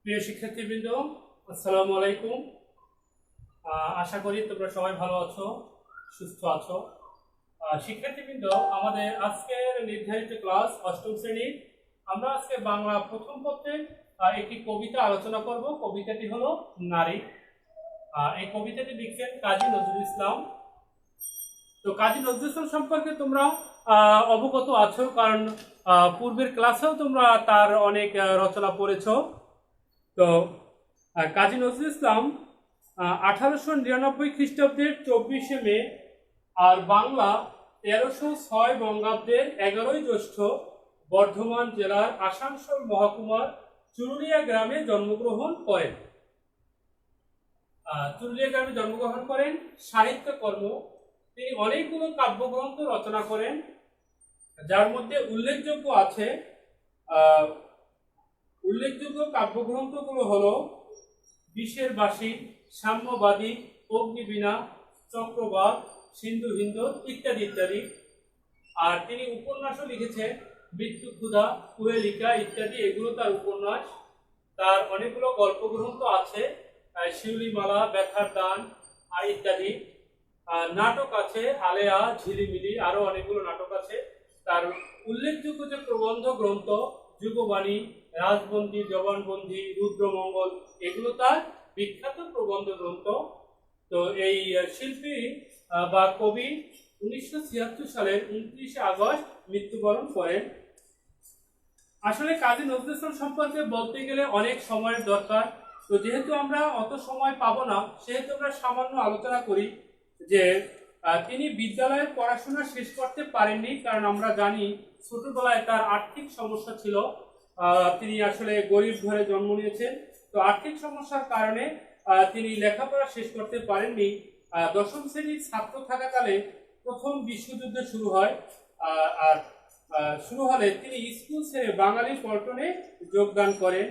প্রিয় শিক্ষার্থীবৃন্দ, আসসালামু আলাইকুম। আশা করি তোমরা সবাই ভালো আছো, সুস্থ আছো। শিক্ষার্থীবৃন্দ, আমাদের আজকের নির্ধারিত ক্লাস অষ্টম শ্রেণীর। আমরা আজকে বাংলা প্রথম পত্রের একটি কবিতা আলোচনা করব। কবিতাটি হলো নারী। এই কবিতাটি লিখছেন কাজী নজরুল ইসলাম। তো কাজী নজরুল ইসলাম সম্পর্কে তোমরা অবগত আছো, কারণ পূর্বের ক্লাসেও তোমরা তার অনেক রচনা পড়েছো। তো কাজী নজরুল ইসলাম 1899 খ্রিস্টাব্দের 24শে মে আর বাংলা 1306 বঙ্গাব্দের 11ই জ্যৈষ্ঠ বর্ধমান জেলার আসানসোল মহকুমার চুরুলিয়া গ্রামে জন্মগ্রহণ করেন। সাহিত্যকর্ম, তিনি অনেকগুলো কাব্যগ্রন্থ রচনা করেন, যার মধ্যে উল্লেখযোগ্য কাব্যগ্রন্থগুলো হলো বিষের বাসী, সাম্যবাদী, অগ্নিবীণা, চক্রবাক, সিন্ধু হিন্দু ইত্যাদি ইত্যাদি। আর তিনি উপন্যাসও লিখেছেন, মৃত্যু ক্ষুধা, কুহেলিকা ইত্যাদি, এগুলো তার উপন্যাস। তার অনেকগুলো গল্পগ্রন্থ আছে, শিউলিমালা, ব্যথার দান ইত্যাদি। নাটক আছে, আলেয়া, ঝিলিমিলি, আরো অনেকগুলো নাটক আছে। তার উল্লেখযোগ্য যে প্রবন্ধ গ্রন্থ, যুগবাণী, রাজবন্দী, জবানবন্দী, রুদ্রমঙ্গল, এগুলো তার বিখ্যাত প্রবন্ধ গ্রন্থ। তো এই শিল্পী বা কবি 1976 সালের 29শে আগস্ট মৃত্যুবরণ করেন। আসলে কাজী নজরুল ইসলাম সম্পর্কে বলতে গেলে অনেক সময়ের দরকার। তো যেহেতু আমরা অত সময় পাবো না, সেহেতু আমরা সামান্য আলোচনা করি যে তিনি বিদ্যালয়ের পড়াশোনা শেষ করতে পারেননি, কারণ আমরা জানি ছোটবেলায় তার আর্থিক সমস্যা ছিল। তিনি আসলে গরিব ঘরে জন্ম নিয়েছেন। তো আর্থিক সমস্যার কারণে তিনি লেখাপড়া শেষ করতে পারেননি। দশম শ্রেণীর ছাত্র থাকাকালে প্রথম বিশ্বযুদ্ধ শুরু হয়। আর শুরু হলে তিনি স্কুল ছেড়ে বাঙালি পল্টনে যোগদান করেন।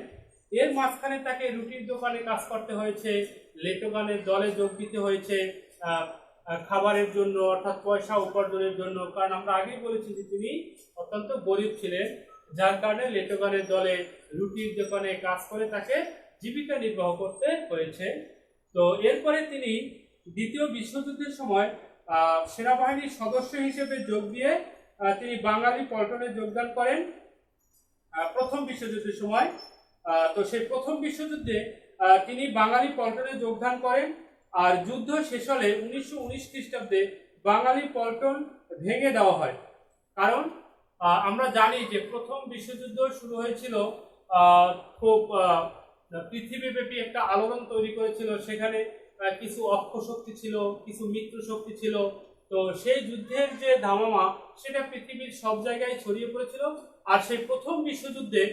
এর মাঝখানে তাকে রুটির দোকানে কাজ করতে হয়েছে, লেটোগানের দলে যোগ দিতে হয়েছে খাবারের জন্য, অর্থাৎ পয়সা উপার্জনের জন্য। কারণ আমরা আগেই বলেছি যে তিনি অত্যন্ত গরিব ছিলেন, যার কারণে লেটোগানের দলে রুটির দোকানে কাজ করে তাকে জীবিকা নির্বাহ করতে হয়েছে। তো এরপরে তিনি দ্বিতীয় বিশ্বযুদ্ধের সময় সেনাবাহিনীর সদস্য হিসেবে যোগ দিয়ে তিনি বাঙালি পল্টনে যোগদান করেন প্রথম বিশ্বযুদ্ধের সময়। তো সেই প্রথম বিশ্বযুদ্ধে তিনি বাঙালি পল্টনে যোগদান করেন। আর যুদ্ধ শেষ হলে 1919 খ্রিস্টাব্দে বাঙালি পল্টন ভেঙে দেওয়া হয়। কারণ আমরা জানি যে প্রথম বিশ্বযুদ্ধ শুরু হয়েছিল, খুব পৃথিবীব্যাপী একটা আলোড়ন তৈরি করেছিল। সেখানে কিছু অক্ষ শক্তি ছিল, কিছু মিত্র শক্তি ছিল। তো সেই যুদ্ধের যে ধামামা, সেটা পৃথিবীর সব জায়গায় ছড়িয়ে পড়েছিল। আর সেই প্রথম বিশ্বযুদ্ধে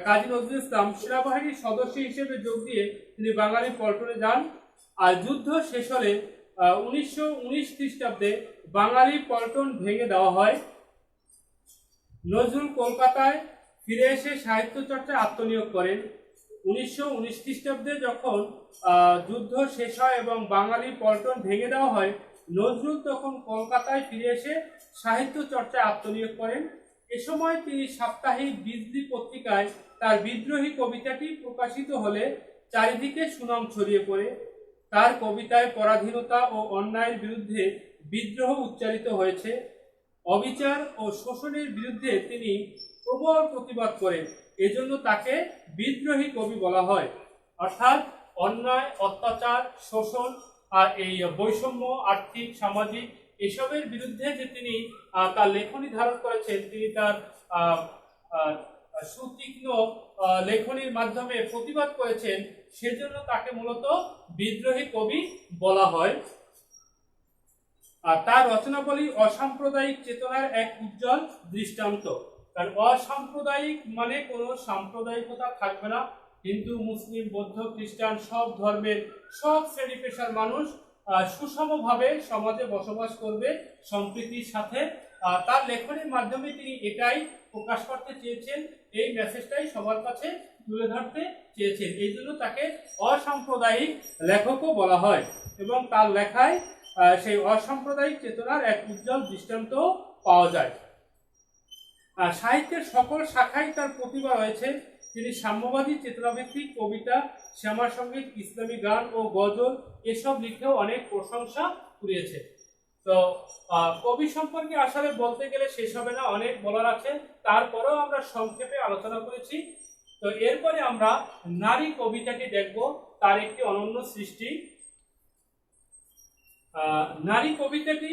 কাজী নজরুল ইসলাম সেনাবাহিনীর সদস্য হিসেবে যোগ দিয়ে তিনি বাঙালি পল্টনে যান। আর যুদ্ধ শেষ হলে 1919 খ্রিস্টাব্দে বাঙালি পল্টন ভেঙে দেওয়া হয়। নজরুল কলকাতায় ফিরে এসে সাহিত্য চর্চায় আত্মনিয়োগ করেন। 1919 খ্রিস্টাব্দে যখন যুদ্ধ শেষ হয় এবং বাঙালি পল্টন ভেঙে দেওয়া হয়, নজরুল তখন কলকাতায় ফিরে এসে সাহিত্য চর্চায় আত্মনিয়োগ করেন। এ সময় তিনি সাপ্তাহিক বিজলি পত্রিকায় তার বিদ্রোহী কবিতাটি প্রকাশিত হলে চারিদিকে সুনাম ছড়িয়ে পড়ে। তার কবিতায় পরাধীনতা ও অন্যায়ের বিরুদ্ধে বিদ্রোহ উচ্চারিত হয়েছে। অবিচার ও শোষণের বিরুদ্ধে তিনি প্রবল প্রতিবাদ করেন, এজন্য তাকে বিদ্রোহী কবি বলা হয়। অর্থাৎ অন্যায়, অত্যাচার, শোষণ আর এই বৈষম্য, আর্থিক, সামাজিক, এসবের বিরুদ্ধে যে তিনি তার লেখনী ধারণ করেছেন, তিনি তার সুতীক্ষ্ণ লেখনীর মাধ্যমে প্রতিবাদ করেছেন, সেজন্য তাকে মূলত বিদ্রোহী কবি বলা হয়। আর তার রচনাবলী অসাম্প্রদায়িক চেতনার এক উজ্জ্বল দৃষ্টান্ত। কারণ অসাম্প্রদায়িক মানে কোনো সাম্প্রদায়িকতা থাকবে না। হিন্দু, মুসলিম, বৌদ্ধ, খ্রিস্টান, সব ধর্মের, সব শ্রেণী পেশার মানুষ সুষমভাবে সমাজে বসবাস করবে সম্প্রীতির সাথে। তার লেখনের মাধ্যমে তিনি এটাই প্রকাশ করতে চেয়েছেন, এই মেসেজটাই সবার কাছে তুলে ধরতে চেয়েছেন। এই জন্য তাকে অসাম্প্রদায়িক লেখকও বলা হয়। এবং তার লেখায় সেই অসাম্প্রদায়িক চেতনার এক উজ্জ্বল দৃষ্টান্ত পাওয়া যায়। সাহিত্যের সকল শাখায় তার প্রতিভা রয়েছে। তিনি সাম্যবাদী চেতনাভিত্তিক কবিতা, শ্যামা সঙ্গীত, ইসলামী গান ও গজল এসব লিখেও অনেক প্রশংসা কুড়িয়েছে। তো কবি সম্পর্কে আসলে বলতে গেলে শেষ হবে না, অনেক বলার আছে, তারপরেও আমরা সংক্ষেপে আলোচনা করেছি। তো এরপরে আমরা নারী কবিতাটি দেখব, তার একটি অনন্য সৃষ্টি। নারী কবিতাটি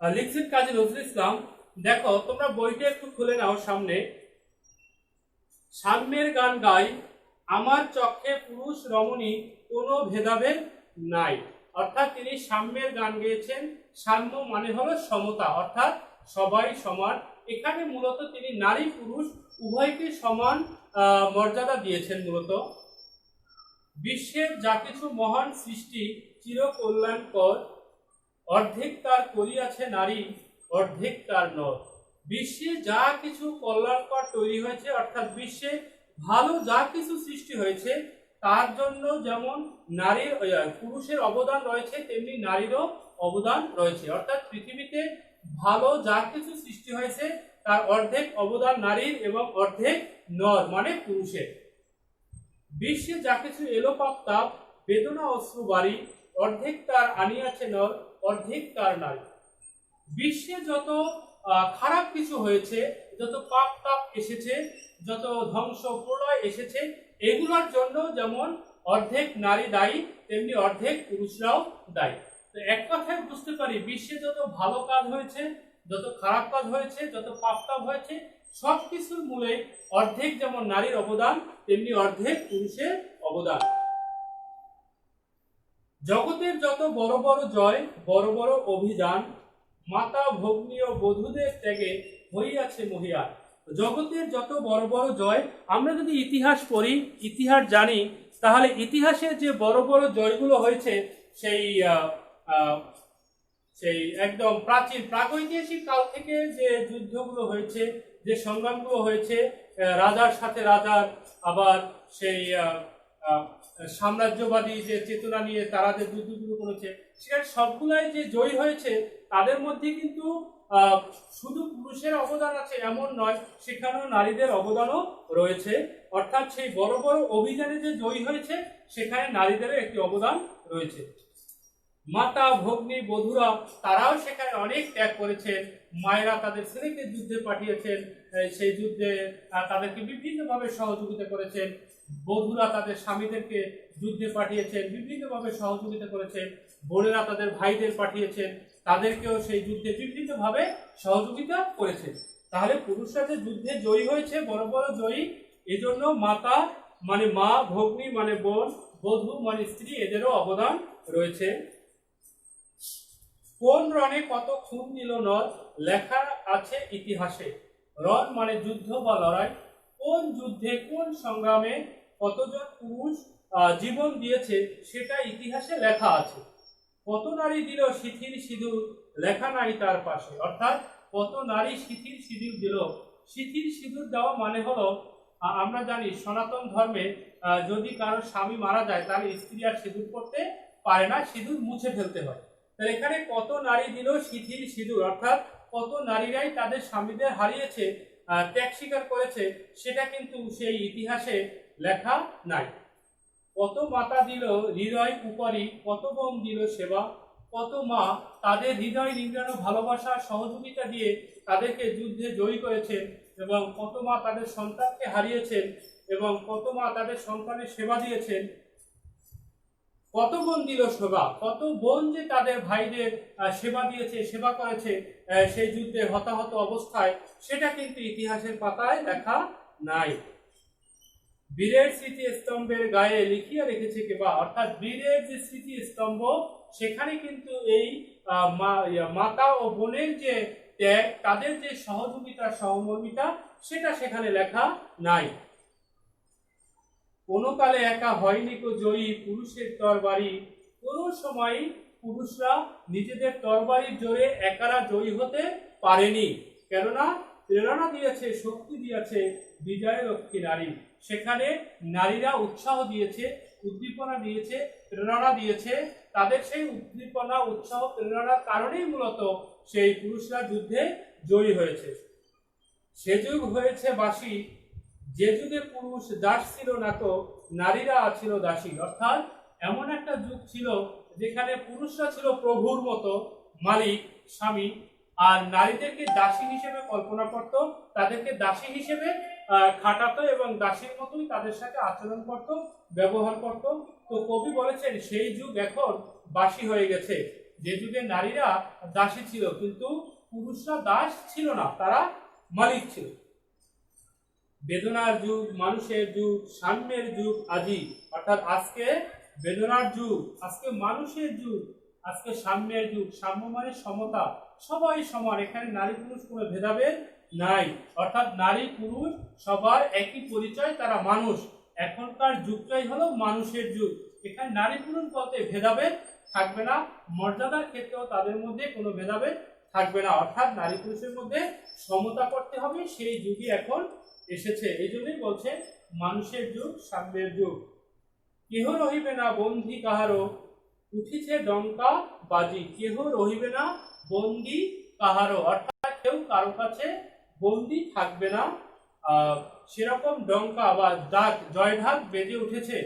লিখছেন কাজী নজরুল ইসলাম। দেখো তোমরা বইটা একটু খুলে নাও সামনে। সাম্যের গান গাই, আমার চক্ষে পুরুষ রমণী, কোনো ভেদাভেদ নাই। অর্থাৎ তিনি সাম্যের গান গেয়েছেন। সাম্য মানে হলো সমতা, অর্থাৎ সবাই সমান। এখানে মূলত তিনি নারী পুরুষ উভয়কে সমান মর্যাদা দিয়েছেন। মূলত বিশ্বের যা কিছু মহান সৃষ্টি চির কল্যাণকর, অর্ধেক তার করিয়াছে নারী, অর্ধেক তার নর। বিশ্বে যা কিছু কল্যাণকর তৈরি হয়েছে, অর্থাৎ বিশ্বে ভালো যা কিছু সৃষ্টি হয়েছে, তার জন্য যেমন নারীর পুরুষের অবদান রয়েছে, তেমনি নারীরও অবদান রয়েছে। অর্থাৎ পৃথিবীতে ভালো যা কিছু সৃষ্টি হয়েছে তার অর্ধেক অবদান নারীর এবং অর্ধেক নর মানে পুরুষের। বিশ্বে যা কিছু এলোপাপ তাপ বেদনা অশ্রু বাড়ি, অর্ধেক তার আনিয়াছে নর, অর্ধেক তার নারী। বিশ্বে যত খারাপ কিছু হয়েছে, যত পাপ তাপ এসেছে, যত ধ্বংস প্রলয় এসেছে, এগুলোর জন্য যেমন অর্ধেক নারী দায়ী, তেমনি অর্ধেক পুরুষরাও দায়ী। তো এক কথায় বুঝতে পারি, বিশ্বে যত ভালো কাজ হয়েছে, যত খারাপ কাজ হয়েছে, যত পাপ তাপ হয়েছে, সব কিছুর মূলে অর্ধেক যেমন নারীর অবদান, তেমনি অর্ধেক পুরুষের অবদান। জগতের যত বড় বড় জয়, বড় বড় অভিযান, মাতা ভগ্নী ও বধূদের ত্যাগে হইয়াছে মহিয়ান। জগতের যত বড় বড় জয়, আমরা যদি ইতিহাস পড়ি, ইতিহাস জানি, তাহলে ইতিহাসে যে বড় বড় জয়গুলো হয়েছে, সেই একদম প্রাচীন প্রাগৈতিহাসিক কাল থেকে যে যুদ্ধগুলো হয়েছে, যে সংগ্রামগুলো হয়েছে, রাজার সাথে রাজার, আবার সেই সাম্রাজ্যবাদী যে চেতনা নিয়ে তারা যে যুদ্ধগুলো করেছে, সেখানে সবগুলাই যে জয়ী হয়েছে, তাদের মধ্যে কিন্তু শুধু পুরুষের অবদান আছে এমন নয়, সেখানেও নারীদের অবদানও রয়েছে। অর্থাৎ সেই বড় বড় অভিযানে যে জয়ী হয়েছে, সেখানে নারীদেরও একটি অবদান রয়েছে। মাতা ভগ্নী বধূরা তারাও সেখানে অনেক ত্যাগ করেছেন। মায়েরা তাদের ছেলেকে যুদ্ধে পাঠিয়েছেন, সেই যুদ্ধে তাদেরকে বিভিন্নভাবে সহযোগিতা করেছেন। বধূরা তাদের স্বামীদেরকে যুদ্ধে পাঠিয়েছেন, বিভিন্নভাবে সহযোগিতা করেছেন। বোনেরা তাদের ভাইদের পাঠিয়েছেন, তাদেরকেও সেই যুদ্ধে বিভিন্নভাবে সহযোগিতা করেছেন। তাহলে পুরুষরা যে যুদ্ধে জয়ী হয়েছে, বড় বড় জয়ী, এজন্য মাতা মানে মা, ভগ্নী মানে বোন, বধূ মানে স্ত্রী, এদেরও অবদান রয়েছে। কোন রণে কত খুন দিল নর, লেখা আছে ইতিহাসে। রণ মানে যুদ্ধ বা লড়াই। কোন যুদ্ধে কোন সংগ্রামে কতজন পুরুষ জীবন দিয়েছে, সেটা ইতিহাসে লেখা আছে। কত নারী দিল শিথির সিঁদুর, লেখা নাই তার পাশে। অর্থাৎ কত নারী শিথির সিঁদুর দিল। শিথির সিঁদুর দেওয়া মানে হলো, আমরা জানি সনাতন ধর্মে যদি কারো স্বামী মারা যায়, তাহলে স্ত্রী আর সিঁদুর করতে পারে না, সিঁদুর মুছে ফেলতে হয়। তাহলে এখানে কত নারী দিল শিথির সিঁদুর, অর্থাৎ কত নারীরাই তাদের স্বামীদের হারিয়েছে, ত্যাগ স্বীকার করেছে, সেটা কিন্তু সেই ইতিহাসে লেখা নাই। কত মাতা দিল হৃদয় উপরি, কত বোন দিল সেবা। কত মা তাদের হৃদয় নিংড়ানো ভালোবাসা সহযোগিতা দিয়ে তাদেরকে যুদ্ধে জয়ী করেছেন, এবং কত মা তাদের সন্তানকে হারিয়েছেন, এবং কত মা তাদের সন্তানের সেবা দিয়েছেন। কত বোন দিল সেবা, কত বোন যে তাদের ভাইদের সেবা দিয়েছে, সেবা করেছে সেই যুদ্ধে হতাহত অবস্থায়, সেটা কিন্তু ইতিহাসের পাতায় লেখা নাই। বীরের স্মৃতি স্তম্ভের গায়ে লিখিয়া রেখেছে কেবা। অর্থাৎ বীরের যে স্মৃতি স্তম্ভ, সেখানে কিন্তু এই মাতা ও বোনের যে ত্যাগ, তাদের যে সহযোগিতা সহমর্মিতা, সেটা সেখানে লেখা নাই। কোনো কালে একা হয়নি কো জয়ী, পুরুষের তরবারি। কোনো সময় পুরুষরা নিজেদের তরবারির জোরে একারা জয়ী হতে পারেনি, কেননা প্রেরণা দিয়েছে, শক্তি দিয়েছে বিজয় লক্ষ্মী নারী। সেখানে নারীরা উৎসাহ দিয়েছে, উদ্দীপনা দিয়েছে, প্রেরণা দিয়েছে। তাদের সেই উদ্দীপনা, উৎসাহ, প্রেরণার কারণেই মূলত সেই পুরুষরা যুদ্ধে জয়ী হয়েছে। সে যুগ হয়েছে বাসি, যে যুগে পুরুষ দাস ছিল না তো নারীরা ছিল দাসী। অর্থাৎ এমন একটা যুগ ছিল যেখানে পুরুষরা ছিল প্রভুর মতো মালিক, স্বামী, আর নারীদেরকে দাসী হিসেবে কল্পনা করত, তাদেরকে দাসী হিসেবে খাটাতো এবং দাসীর মতোই তাদের সাথে আচরণ করত, ব্যবহার করত। তো কবি বলেছেন সেই যুগ এখন বাসী হয়ে গেছে, যে যুগে নারীরা দাসী ছিল কিন্তু পুরুষরা দাস ছিল না, তারা মালিক ছিল। বেদনার যুগ, মানুষের যুগ, সাম্যের যুগ আজি। অর্থাৎ আজকে বেদনার যুগ, আজকে মানুষের যুগ, আজকে সাম্যের যুগ। সাম্য মানে সমতা, সবাই সমান, এখানে নারী পুরুষ কোনো ভেদাভেদ নাই। অর্থাৎ নারী পুরুষ সবার একই পরিচয়, তারা মানুষ। এখনকার যুগটাই হলো মানুষের যুগ, এখানে নারী পুরুষ বলতে ভেদাভেদ থাকবে না, মর্যাদার ক্ষেত্রেও তাদের মধ্যে কোনো ভেদাভেদ থাকবে না। অর্থাৎ নারী পুরুষের মধ্যে সমতা করতে হবে, সেই যুগই এখন এসেছে। এই জন্যই বলছে মানুষের যুগ, সাম্যের যুগ। কেহ রহিবে না বন্দী কাহারো, উঠিছে ডঙ্কা বাজি। কেহ রহিবে না বন্দী কাহারো, অর্থাৎ কেউ কারো কাছে বন্দী থাকবে না। সেরকম ডঙ্কা বা ডাক, জয়ঢাক বেজে উঠেছে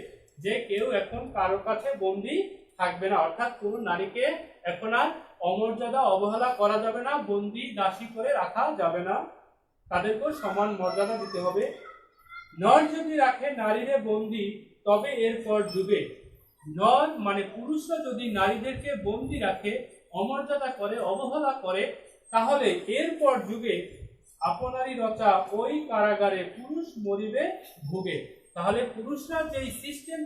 যে কেউ এখন কারো কাছে বন্দী থাকবে না। অর্থাৎ কোনো নারীকে এখন আর অমর্যাদা অবহেলা করা যাবে না, বন্দী দাসী করে রাখা যাবে না, তাদেরকেও সমান মর্যাদা দিতে হবে। নর যদি রাখে নারীরে বন্দী, তবে এরপর যুগে, নর মানে পুরুষরা যদি নারীদেরকে বন্দী রাখে, অমর্যাদা করে, অবহেলা করে, তাহলে এরপর যুগে আপনারই রচা ওই কারাগারে পুরুষ মরিবে ভুগে। তাহলে পুরুষরা যেই সিস্টেম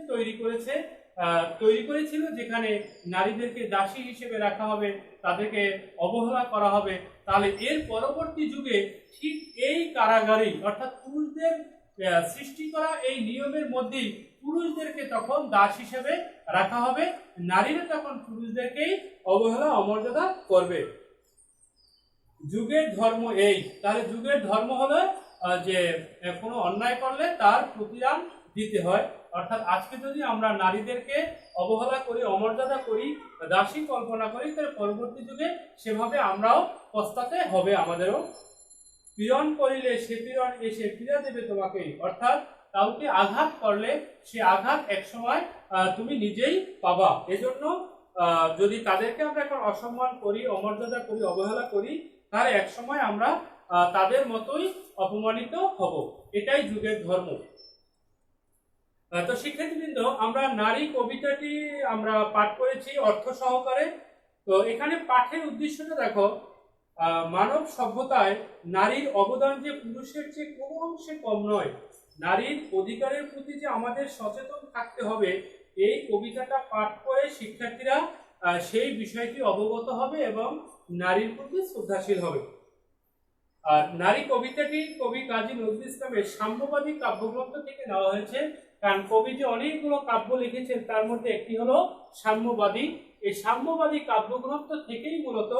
তৈরি করেছিল যেখানে নারীদেরকে দাসী হিসেবে রাখা হবে, তাদেরকে অবহেলা করা হবে, তাহলে এর পরবর্তী যুগে ঠিক এই কারাগারেই, অর্থাৎ পুরুষদের সৃষ্টি করা এই নিয়মের মধ্যেই পুরুষদেরকে তখন দাস হিসেবে রাখা হবে, নারীরা তখন পুরুষদেরকেই অবহেলা অমর্যাদা করবে। যুগের ধর্ম এই। তাহলে যুগের ধর্ম হলো যে কোনো অন্যায় করলে তার প্রতিদান দিতে হয়। অর্থাৎ আজকে যদি আমরা নারীদেরকে অবহেলা করি, অমর্যাদা করি, দাসী কল্পনা করি, তাহলে পরবর্তী যুগে সেভাবে আমরাও পস্তাতে হবে আমাদেরও। পীড়ন করিলে সে পীড়ন এসে পীড়া দেবে তোমাকে। অর্থাৎ কাউকে আঘাত করলে সে আঘাত একসময় তুমি নিজেই পাবা। এজন্য যদি তাদেরকে আমরা এখন অসম্মান করি, অমর্যাদা করি, অবহেলা করি, তাহলে একসময় আমরা তাদের মতোই অপমানিত হব। এটাই যুগের ধর্ম। তো শিক্ষার্থীবৃন্দ, আমরা নারী কবিতাটি আমরা পাঠ করেছি অর্থ সহকারে। তো এখানে পাঠের উদ্দেশ্যটা দেখো, মানব সভ্যতায় নারীর অবদান যে পুরুষের চেয়ে কোনো অংশে কম নয়, নারীর অধিকারের প্রতি যে আমাদের সচেতন থাকতে হবে, এই কবিতাটা পাঠ করে শিক্ষার্থীরা সেই বিষয়টি অবগত হবে এবং নারীর প্রতি শ্রদ্ধাশীল হবে। আর নারী কবিতাটি কবি কাজী নজরুল ইসলামের সাম্যবাদী কাব্যগ্রন্থ থেকে নেওয়া হয়েছে। কারণ কবি যে অনেকগুলো কাব্য লিখেছেন তার মধ্যে একটি হলো সাম্যবাদী। এই সাম্যবাদী কাব্যগ্রন্থ থেকেই মূলত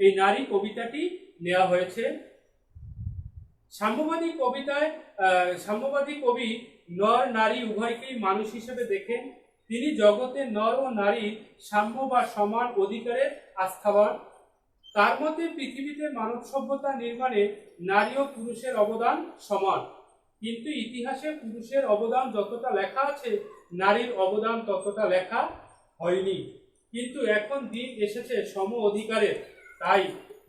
এই নারী কবিতাটি নেওয়া হয়েছে। সাম্যবাদী কবি নর নারী উভয়কেই মানুষ হিসেবে দেখেন। তিনি জগতে নর ও নারী সাম্য বা সমান অধিকারের আস্থাবান। তার মতে পৃথিবীতে মানব সভ্যতা নির্মাণে নারী ও পুরুষের অবদান সমান, কিন্তু ইতিহাসে পুরুষের অবদান যতটা লেখা আছে নারীর অবদান ততটা লেখা হয়নি। কিন্তু এখন দিন এসেছে সম অধিকারের, তাই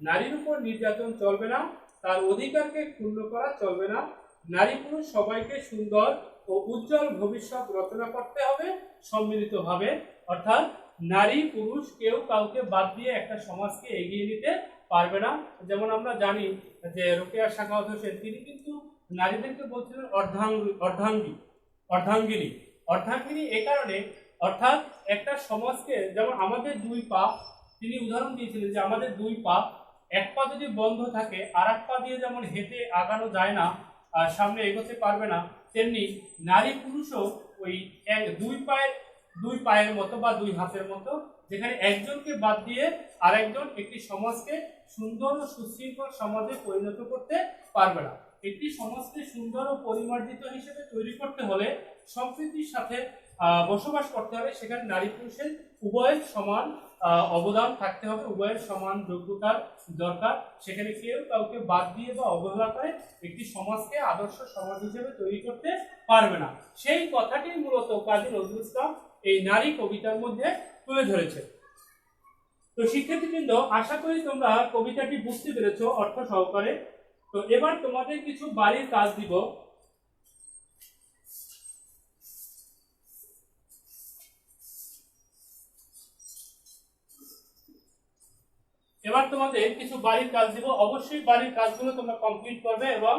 নারীর উপর নির্যাতন চলবে না, তার অধিকারকে ক্ষুণ্ণ করা চলবে না। নারী পুরুষ সবাইকে সুন্দর ও উজ্জ্বল ভবিষ্যৎ রচনা করতে হবে সম্মিলিতভাবে। অর্থাৎ নারী পুরুষ কেউ কাউকে বাদ দিয়ে একটা সমাজকে এগিয়ে নিতে পারবে না। যেমন আমরা জানি যে রোকেয়া সাখাওয়াত হোসেন তিনি কিন্তু নারীদেরকে বলছিলেন অর্ধাঙ্গিনী এ কারণে, অর্থাৎ একটা সমাজকে, যেমন আমাদের দুই পা, তিনি উদাহরণ দিয়েছিলেন যে আমাদের দুই পা, এক পা যদি বন্ধ থাকে আর এক পা দিয়ে যেমন হেঁটে আগানো যায় না, সামনে এগোতে পারবে না, তেমনি নারী পুরুষও ওই দুই পায়ের মতো বা দুই হাতের মতো, যেখানে একজনকে বাদ দিয়ে আরেকজন একটি সমাজকে সুন্দর ও সুশৃঙ্খল সমাজে পরিণত করতে পারবে না। একটি সমাজকে সুন্দর ও পরিমার্জিত হিসেবে তৈরি করতে হলে, সম্প্রীতির সাথে বসবাস করতে হবে, সেখানে নারী পুরুষের উভয়ের সমান অবদান থাকতে হবে, উভয়ের সমান যোগ্যতার দরকার। সেখানে কেউ কাউকে বাদ দিয়ে বা অবহেলা করে একটি একটি সমাজকে আদর্শ সমাজ হিসেবে তৈরি করতে পারবে না। সেই কথাটি মূলত কাজী নজরুল ইসলাম এই নারী কবিতার মধ্যে তুলে ধরেছে। তো শিক্ষার্থীবৃন্দ, আশা করি তোমরা কবিতাটি বুঝতে পেরেছো অর্থ সহকারে। তো এবার তোমাদের কিছু বাড়ির কাজ দিব। অবশ্যই বাড়ির কাজগুলো তোমরা কমপ্লিট করবে এবং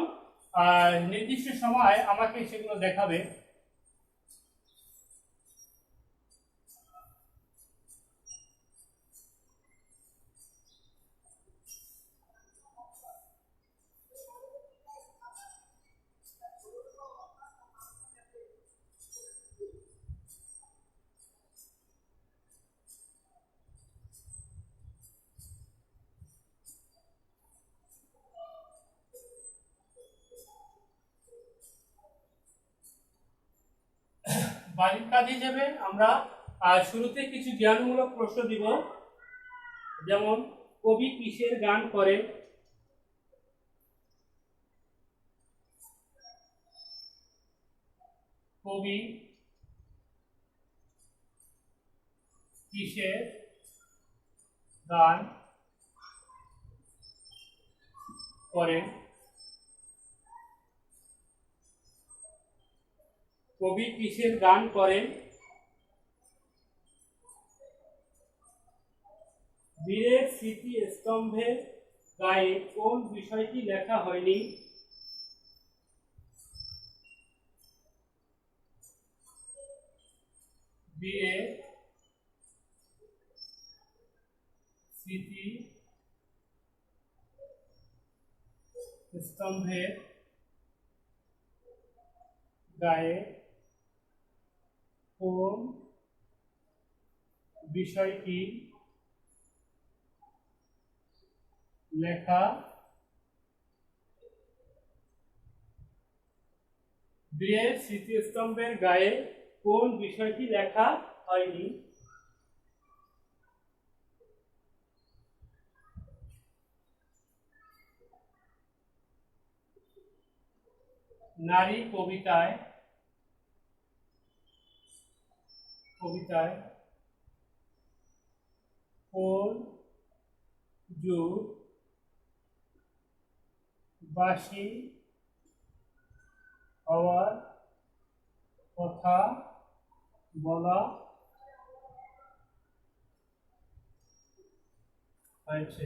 নির্দিষ্ট সময় আমাকে সেগুলো দেখাবে। বাড়ির কাজ হিসেবে আমরা শুরুতে কিছু জ্ঞানমূলক প্রশ্ন দিব, যেমন কবি কিসের গান করেন? কবি কিসের গান করেন? কবি কিসের গান করেন? বীরের স্মৃতি স্তম্ভের গায়ে কোন বিষয়টি লেখা হয়নি? বীরের স্মৃতি স্তম্ভের গায়ে কোন বিষয়টি লেখা? বীরের স্মৃতিস্তম্ভের গায়ে কোন বিষয়টি লেখা হয়নি? নারী কবিতায় কোন যুগ বাসী হওয়ার কথা বলা হয়েছে?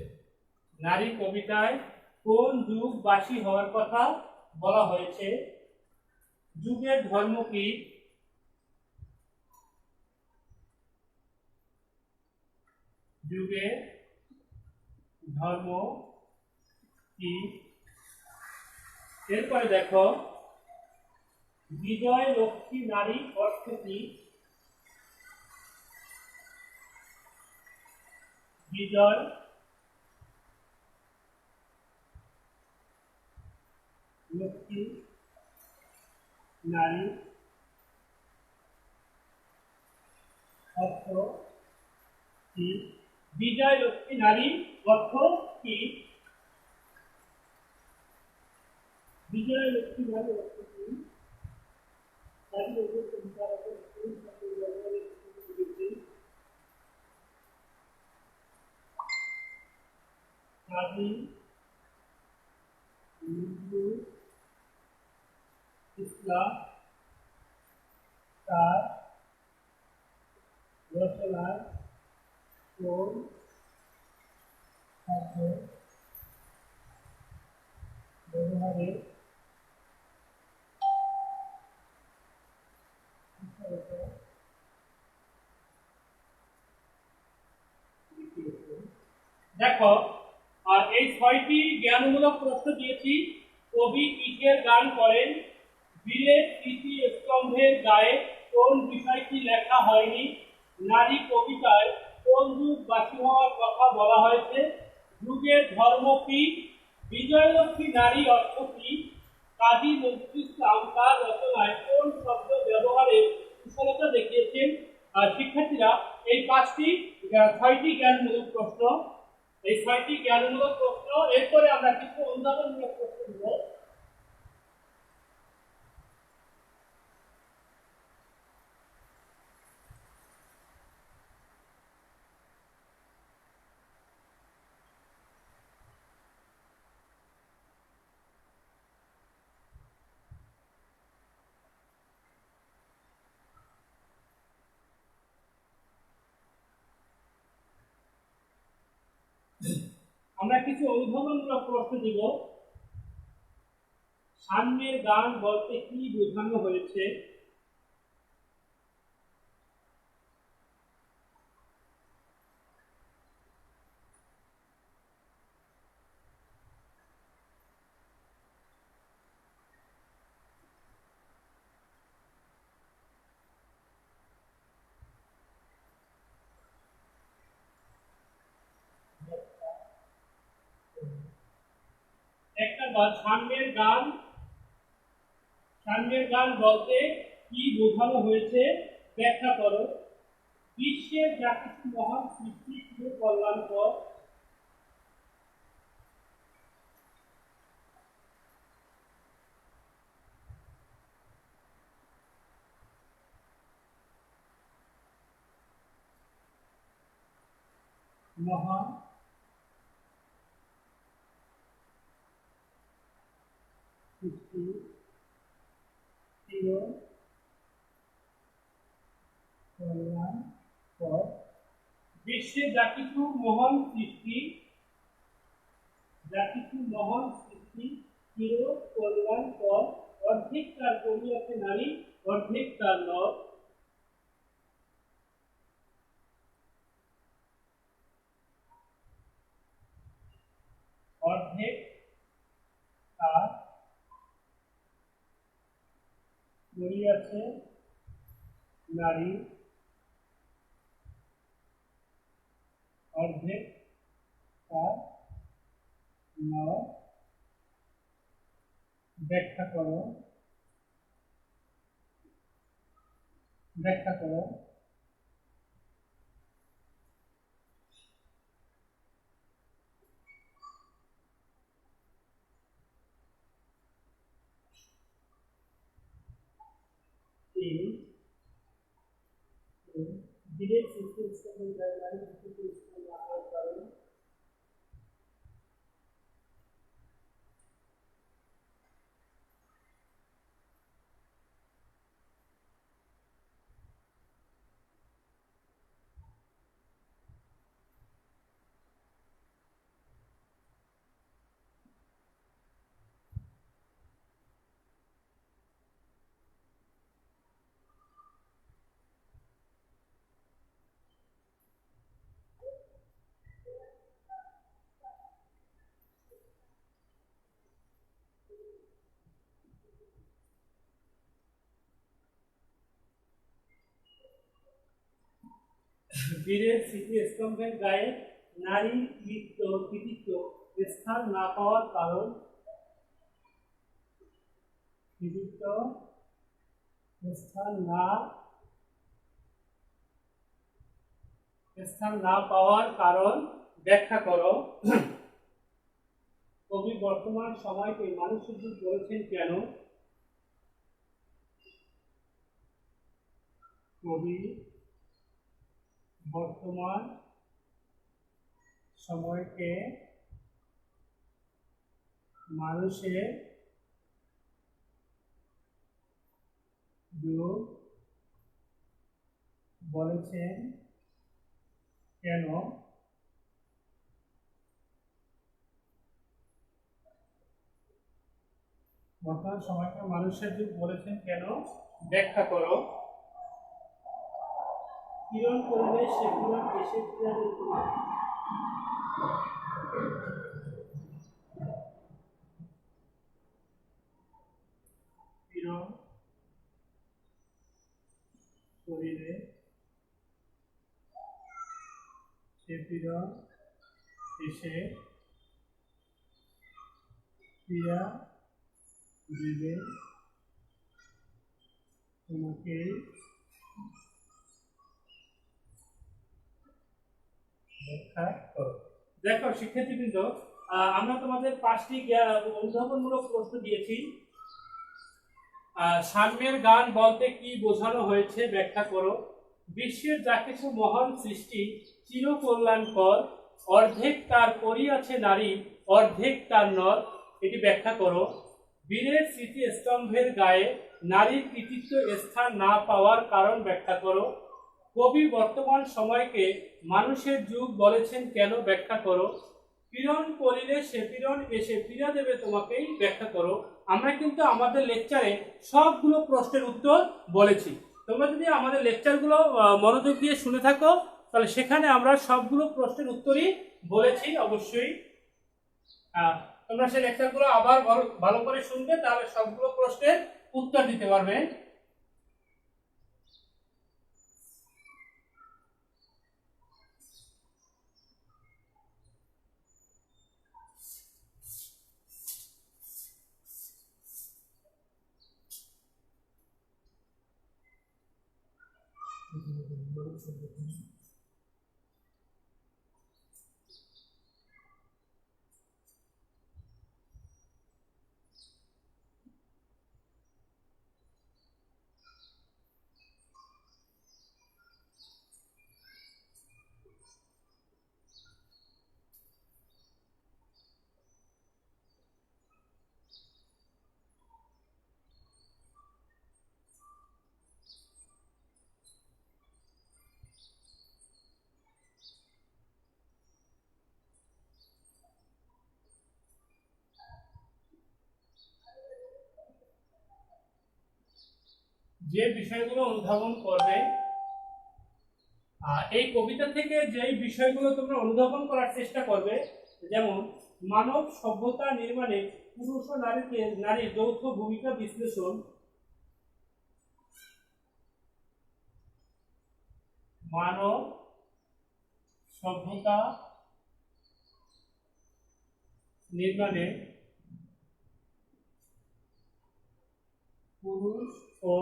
নারী কবিতায় কোন যুগ বাসী হওয়ার কথা বলা হয়েছে? যুগের ধর্ম কি? যুগের ধর্ম কি? এরপরে দেখো, বিজয় লক্ষ্মী নারী অর্থ কি? বিজয় লক্ষ্মী নারী অর্থ কি? বিজয় লক্ষ্মী নারী অর্থ কি? বিজয় লক্ষ্মী নারী অর্থ কি? কাজী নজরুল ইসলাম তার রচনায় কোন শব্দ ব্যবহারে দেখো, আর এই 6টি জ্ঞানমূলক প্রশ্ন দিয়েছি। কবি কিসের গান করেন? বীরের স্মৃতি স্তম্ভের গায়ে কোন বিষয়টি লেখা হয়নি? নারী কবিতায় কোন যুগ বাসী হওয়ার কথা বলা হয়েছে? যুগের ধর্ম কি? বিজয়লক্ষ্মী নারী অর্থ কি? কাজী নজরুল ইসলাম তার রচনায় কোন শব্দ ব্যবহারে কুশলতা দেখিয়েছেন? আর শিক্ষার্থীরা, এই 6টি জ্ঞানমূলক প্রশ্ন, এরপরে আমরা কিছু উদাহরণমূলক প্রশ্ন দেব। 6টি জ্ঞানমূলক প্রশ্ন, 6টি জ্ঞানমূলক প্রশ্ন। 6টি জ্ঞানমূলক প্রশ্ন, 6টি জ্ঞানমূলক প্রশ্ন। 6টি জ্ঞানমূলক প্রশ্ন, 6টি জ্ঞানমূলক প্রশ্ন। আমরা কিছু অনুধাবনমূলক প্রশ্ন দিব। সাম্যের গান বলতে কি বোঝানো হয়েছে? একটা সাম্যের গান বলতে কি বোঝানো হয়েছে ব্যাখ্যা করো। বিশ্বের যা কিছু মহান সৃষ্টি ছিল কল্যাণকর, মহান সৃষ্টি ছিল কল্যাণকর। বিশ্বের যা কিছু মহান সৃষ্টি ছিল কল্যাণকর, অর্ধেক তার করিয়াছে নারী, অর্ধেক তার নর। অর্ধেক তার করিয়াছে নারী, অর্ধেক তার নর। ব্যাখ্যা করো। বিলের সৃষ্টি কারণ বীরের স্মৃতিস্তম্ভের গায়ে নারী কৃতিত্ব স্থান না পাওয়ার কারণ। কৃতিত্ব স্থান না পাওয়ার কারণ ব্যাখ্যা করো। কবি বর্তমান সময়কে মানুষের যুগ বলেছেন কেন? কবি বর্তমান সময়কে মানুষের যুগ বলেছেন কেন? বর্তমান সময়কে মানুষের যুগ বলেছেন কেন ব্যাখ্যা করো। কিরণ করলে সে কিরণ এসে কিরণের কিরণ করিলে সে কিরণ এসে ক্রিয়া দিবে তোমাকে। দেখো শিক্ষার্থীবৃন্দ, আমরা তোমাদের 5টি অনুধাবনমূলক প্রশ্ন দিয়েছি। সাম্যের গান বলতে কি বোঝানো হয়েছে ব্যাখ্যা করো। বিশ্বের যা কিছু মহান সৃষ্টি চির কল্যাণকর, অর্ধেক তার করিয়াছে নারী, অর্ধেক তার নর, এটি ব্যাখ্যা করো। বীরের স্মৃতিস্তম্ভের গায়ে নারীর কৃতিত্ব স্থান না পাওয়ার কারণ ব্যাখ্যা করো। কবি বর্তমান সময়কে মানুষের যুগ বলেছেন কেন ব্যাখ্যা করো। পীড়ন করিলে সে পীড়ন এসে পীড়া দেবে তোমাকেই ব্যাখ্যা করো। আমরা কিন্তু আমাদের লেকচারে সবগুলো প্রশ্নের উত্তর বলেছি। তোমরা যদি আমাদের লেকচারগুলো মনোযোগ দিয়ে শুনে থাকো তাহলে সেখানে আমরা সবগুলো প্রশ্নের উত্তরই বলেছি। অবশ্যই তোমরা সেই লেকচারগুলো আবার ভালো করে শুনবে, তাহলে সবগুলো প্রশ্নের উত্তর দিতে পারবে। যে বিষয়গুলো অনুধাবন করবে, এই কবিতা থেকে যেই বিষয়গুলো তোমরা অনুধাবন করার চেষ্টা করবে, যেমন মানব সভ্যতা নির্মাণে পুরুষ ও নারীর যৌথ ভূমিকা বিশ্লেষণ, মানব সভ্যতা নির্মাণে পুরুষ ও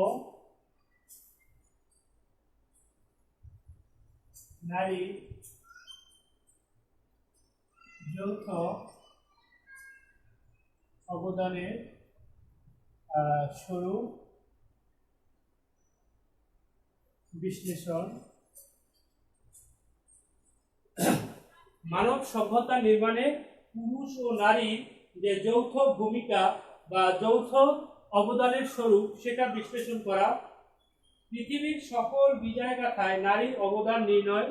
নারী যৌথ অবদানের স্বরূপ বিশ্লেষণ। মানব সভ্যতা নির্মাণে পুরুষ ও নারীর যে যৌথ ভূমিকা বা যৌথ অবদানের স্বরূপ সেটা বিশ্লেষণ করা। পৃথিবীর সকল বিজয় গাথায় নারীর অবদান নির্ণয়।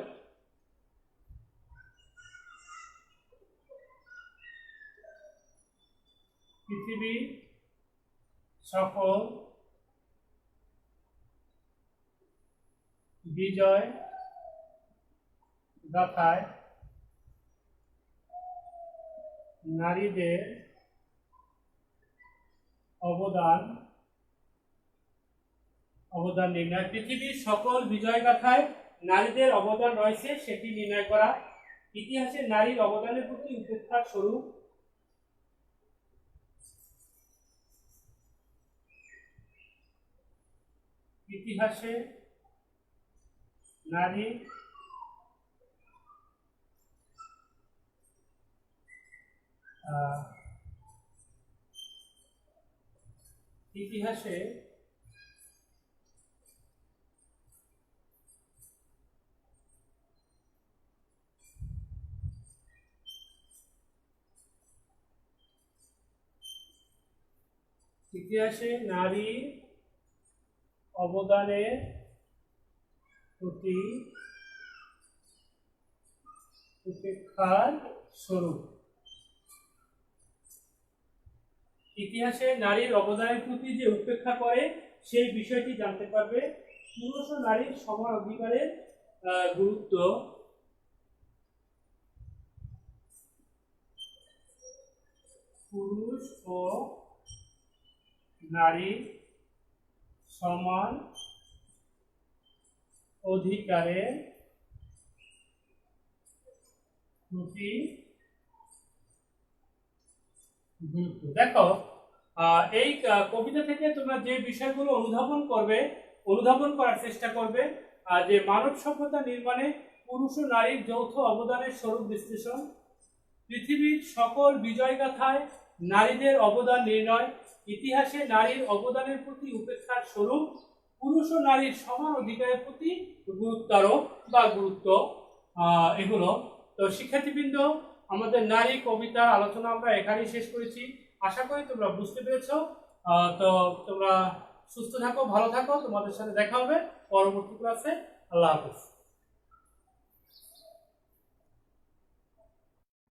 পৃথিবীর সকল বিজয় গাথায় নারীদের অবদান নির্ণয়। পৃথিবীর সকল বিজয় গাথায় নারীদের অবদান রয়েছে সেটি নির্ণয় করা। ইতিহাসে নারীর অবদানের প্রতি উপেক্ষার স্বরূপ। ইতিহাসে নারীর ইতিহাসে নারীর অবদানের প্রতি উপেক্ষার স্বরূপ। ইতিহাসে নারীর অবদানের প্রতি যে উপেক্ষা করে সেই বিষয়টি জানতে পারবে। পুরুষ ও নারীর সমান অধিকারের গুরুত্ব। পুরুষ ও নারী সমান অধিকারের প্রতি গুরুত্ব। দেখো এই কবিতা থেকে তোমরা যে বিষয়গুলো অনুধাবন করার চেষ্টা করবে, যে মানব সভ্যতা নির্মাণে পুরুষ ও নারীর যৌথ অবদানের স্বরূপ বিশ্লেষণ। পৃথিবীর সকল বিজয় গাথায় নারীদের অবদান নির্ণয়। ইতিহাসে নারীর অবদানের প্রতি উপেক্ষার স্বরূপ। পুরুষ ও নারীর সমান অধিকারের প্রতি গুরুত্বারোপ বা গুরুত্ব। এগুলো তো শিক্ষার্থীবৃন্দ, আমাদের নারী কবিতার আলোচনা আমরা এখানেই শেষ করেছি। আশা করি তোমরা বুঝতে পেরেছো। তো তোমরা সুস্থ থাকো, ভালো থাকো। তোমাদের সাথে দেখা হবে পরবর্তী ক্লাসে। আল্লাহ হাফেজ।